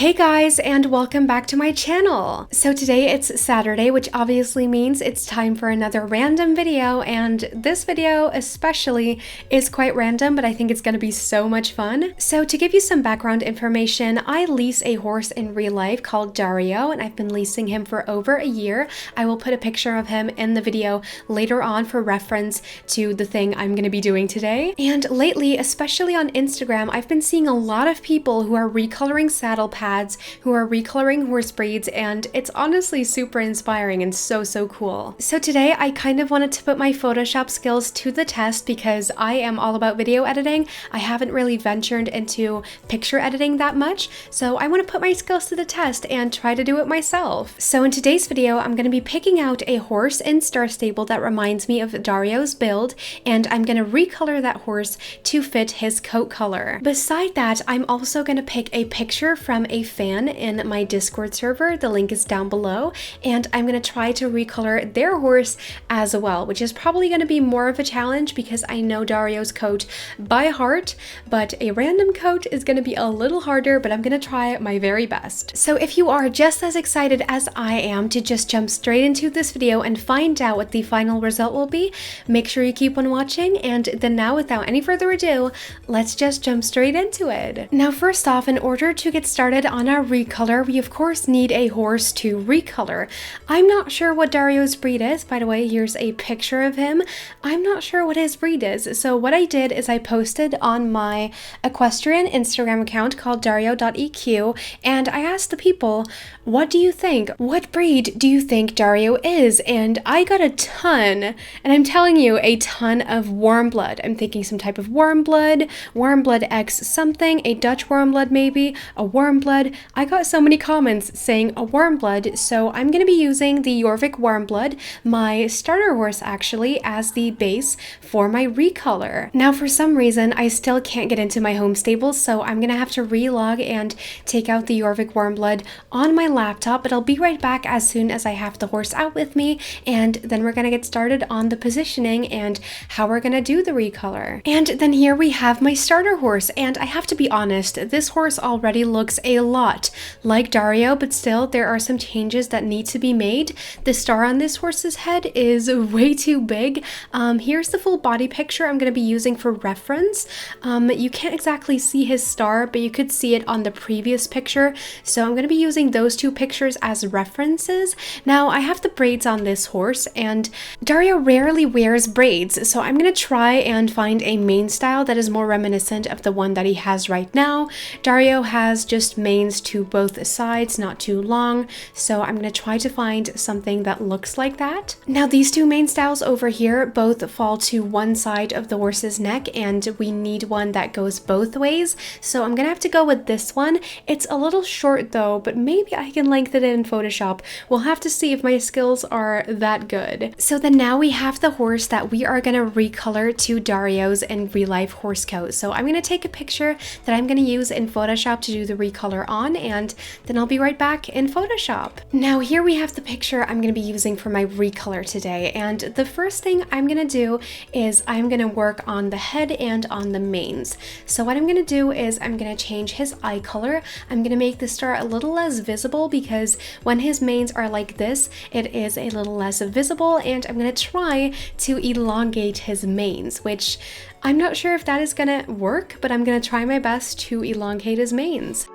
Hey guys, and welcome back to my channel. So today it's Saturday, which obviously means it's time for another random video, and this video especially is quite random, but I think it's going to be so much fun. So to give you some background information, I lease a horse in real life called Dario, and I've been leasing him for over a year. I will put a picture of him in the video later on for reference to the thing I'm going to be doing today. And lately, especially on Instagram, I've been seeing a lot of people who are recoloring saddle pads, who are recoloring horse breeds, and it's honestly super inspiring and so cool. So today I kind of wanted to put my Photoshop skills to the test because I am all about video editing. I haven't really ventured into picture editing that much, so I want to put my skills to the test and try to do it myself. So in today's video, I'm going to be picking out a horse in Star Stable that reminds me of Dario's build, and I'm going to recolor that horse to fit his coat color. Beside that, I'm also going to pick a picture from a fan in my Discord server. The link is down below, and I'm going to try to recolor their horse as well, which is probably going to be more of a challenge because I know Dario's coat by heart, but a random coat is going to be a little harder, but I'm going to try my very best. So if you are just as excited as I am to just jump straight into this video and find out what the final result will be, make sure you keep on watching, and then now without any further ado, let's just jump straight into it. Now first off, in order to get started on our recolor, we of course need a horse to recolor. I'm not sure what Dario's breed is. By the way, here's a picture of him. I'm not sure what his breed is. So what I did is I posted on my equestrian Instagram account called dario.eq, and I asked the people, what do you think? What breed do you think Dario is? And I got a ton, and I'm telling you, a ton of warm blood. I'm thinking some type of warm blood X something, a Dutch warm blood maybe, a warm blood. I got so many comments saying a warm blood, so I'm going to be using the Jorvik warm blood, my starter horse actually, as the base for my recolor. Now for some reason I still can't get into my home stable, so I'm going to have to relog and take out the Jorvik warm blood on my laptop, but I'll be right back as soon as I have the horse out with me, and then we're going to get started on the positioning and how we're going to do the recolor. And then here we have my starter horse, and I have to be honest, this horse already looks a lot like Dario, but still there are some changes that need to be made. The star on this horse's head is way too big. Here's the full body picture I'm going to be using for reference. You can't exactly see his star, but you could see it on the previous picture, so I'm going to be using those two pictures as references. Now I have the braids on this horse, and Dario rarely wears braids, so I'm going to try and find a mane style that is more reminiscent of the one that he has right now. Dario has just manes to both sides, not too long, so I'm going to try to find something that looks like that. Now these two mane styles over here both fall to one side of the horse's neck, and we need one that goes both ways, so I'm going to have to go with this one. It's a little short though, but maybe I can lengthen it in Photoshop. We'll have to see if my skills are that good. So then now we have the horse that we are going to recolor to Dario's in real life horse coat. So I'm going to take a picture that I'm going to use in Photoshop to do the recolor on, and then I'll be right back in Photoshop. Now here we have the picture I'm going to be using for my recolor today, and the first thing I'm going to do is I'm going to work on the head and on the manes. So what I'm going to do is I'm going to change his eye color. I'm going to make the star a little less visible because when his manes are like this, it is a little less visible, and I'm going to try to elongate his manes, which I'm not sure if that is going to work, but I'm going to try my best to elongate his manes.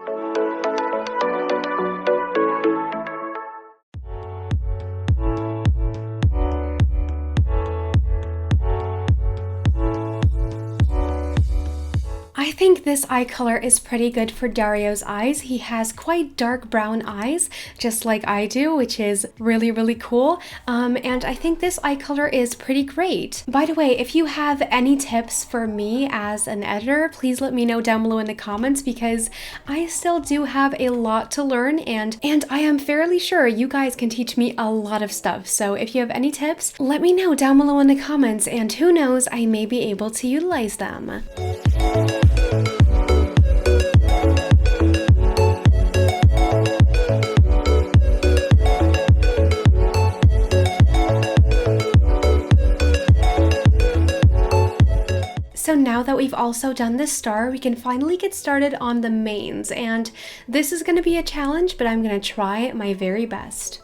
I think this eye color is pretty good for Dario's eyes. He has quite dark brown eyes, just like I do, which is really cool. And I think this eye color is pretty great. By the way, if you have any tips for me as an editor, please let me know down below in the comments, because I still do have a lot to learn, and I am fairly sure you guys can teach me a lot of stuff. So if you have any tips, let me know down below in the comments, and who knows, I may be able to utilize them. So now that we've also done this star, we can finally get started on the manes, and this is going to be a challenge, but I'm going to try my very best.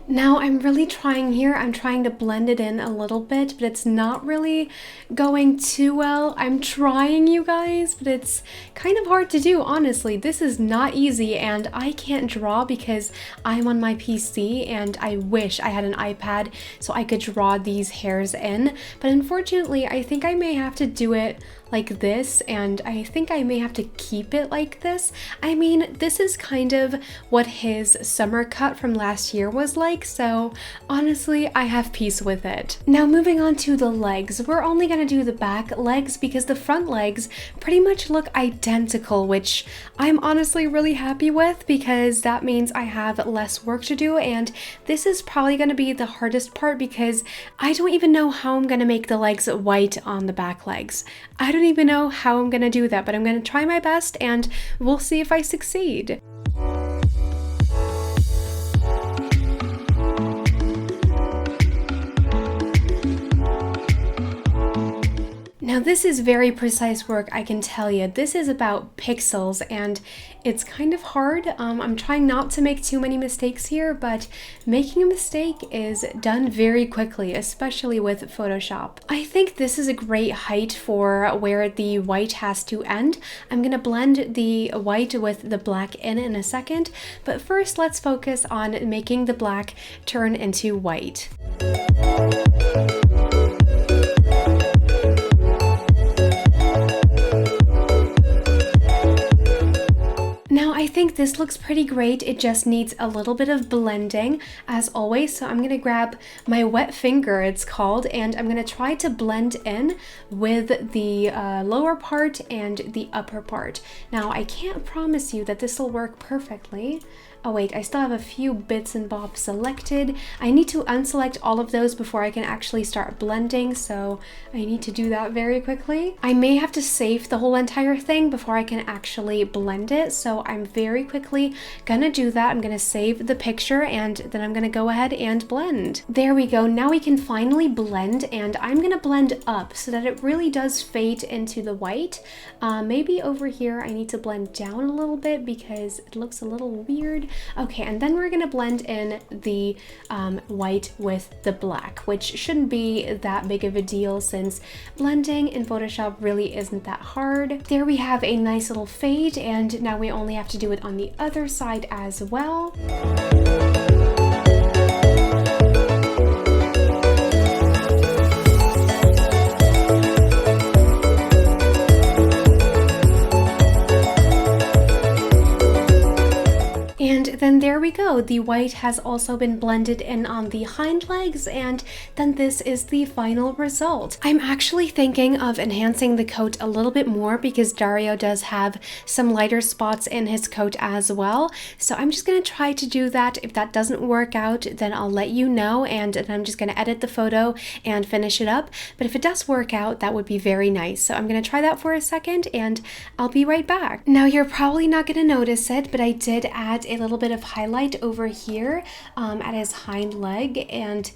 Now I'm really trying here. I'm trying to blend it in a little bit, but it's not really going too well. I'm trying, you guys, but it's kind of hard to do, honestly. This is not easy, and I can't draw because I'm on my PC, and I wish I had an iPad so I could draw these hairs in. But unfortunately, I think I may have to do it like this, and I think I may have to keep it like this. I mean, this is kind of what his summer cut from last year was like, so honestly, I have peace with it. Now moving on to the legs, we're only gonna do the back legs because the front legs pretty much look identical, which I'm honestly really happy with because that means I have less work to do, and this is probably gonna be the hardest part because I don't even know how I'm gonna make the legs white on the back legs. I don't even know how I'm gonna do that, but I'm gonna try my best and we'll see if I succeed. Now this is very precise work, I can tell you. This is about pixels and it's kind of hard. I'm trying not to make too many mistakes here, but making a mistake is done very quickly, especially with Photoshop. I think this is a great height for where the white has to end. I'm gonna blend the white with the black in a second, but first let's focus on making the black turn into white. Now I think this looks pretty great. It just needs a little bit of blending as always. So I'm gonna grab my wet finger, it's called, and I'm gonna try to blend in with the lower part and the upper part. Now I can't promise you that this will work perfectly. Oh wait, I still have a few bits and bobs selected. I need to unselect all of those before I can actually start blending, so I need to do that very quickly. I may have to save the whole entire thing before I can actually blend it, so I'm very quickly gonna do that. I'm gonna save the picture and then I'm gonna go ahead and blend. There we go, now we can finally blend, and I'm gonna blend up so that it really does fade into the white. Maybe over here I need to blend down a little bit because it looks a little weird. Okay, and then we're gonna blend in the white with the black, which shouldn't be that big of a deal since blending in Photoshop really isn't that hard. There we have a nice little fade, and now we only have to do it on the other side as well. And then there we go, the white has also been blended in on the hind legs, and then this is the final result. I'm actually thinking of enhancing the coat a little bit more because Dario does have some lighter spots in his coat as well. So I'm just gonna try to do that. If that doesn't work out, then I'll let you know, and then I'm just gonna edit the photo and finish it up. But if it does work out, that would be very nice. So I'm gonna try that for a second and I'll be right back. Now you're probably not gonna notice it, but I did add a little bit of highlight over here at his hind leg, and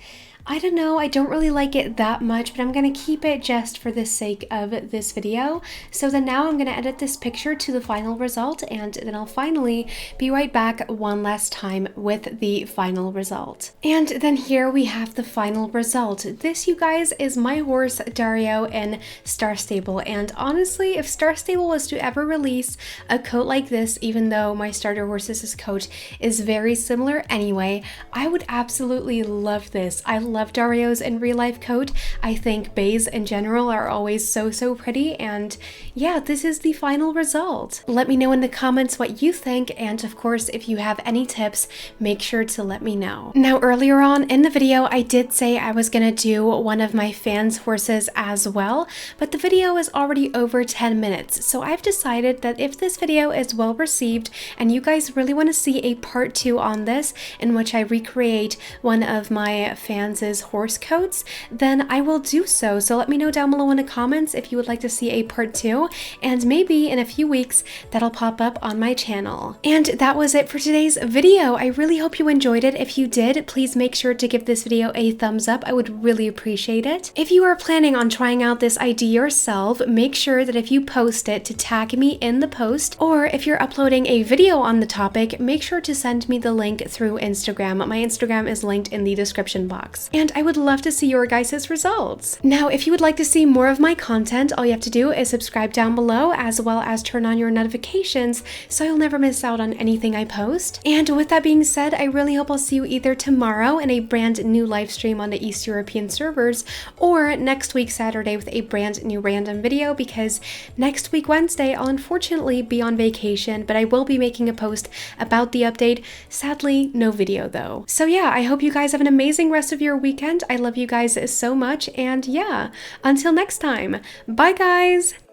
I don't know, I don't really like it that much, but I'm gonna keep it just for the sake of this video. So then now I'm gonna edit this picture to the final result, and then I'll finally be right back one last time with the final result. And then here we have the final result. This, you guys, is my horse Dario in Star Stable, and honestly, if Star Stable was to ever release a coat like this, even though my starter horse's coat is very similar anyway, I would absolutely love this. I love Dario's in real life coat. I think bays in general are always so pretty, and yeah, this is the final result. Let me know in the comments what you think, and of course, if you have any tips, make sure to let me know. Now, earlier on in the video, I did say I was gonna do one of my fans' horses as well, but the video is already over 10 minutes, so I've decided that if this video is well received and you guys really want to see a part 2 on this, in which I recreate one of my fans' horse coats, then I will do so. So let me know down below in the comments if you would like to see a part 2, and maybe in a few weeks that'll pop up on my channel. And that was it for today's video. I really hope you enjoyed it. If you did, please make sure to give this video a thumbs up. I would really appreciate it. If you are planning on trying out this idea yourself, make sure that if you post it to tag me in the post, or if you're uploading a video on the topic, make sure to send me the link through Instagram. My Instagram is linked in the description box, and I would love to see your guys' results. Now, if you would like to see more of my content, all you have to do is subscribe down below, as well as turn on your notifications so you'll never miss out on anything I post. And with that being said, I really hope I'll see you either tomorrow in a brand new live stream on the East European servers, or next week Saturday with a brand new random video, because next week Wednesday I'll unfortunately be on vacation, but I will be making a post about the update. Sadly, no video though. So yeah, I hope you guys have an amazing rest of your weekend. I love you guys so much, and yeah, until next time, bye guys!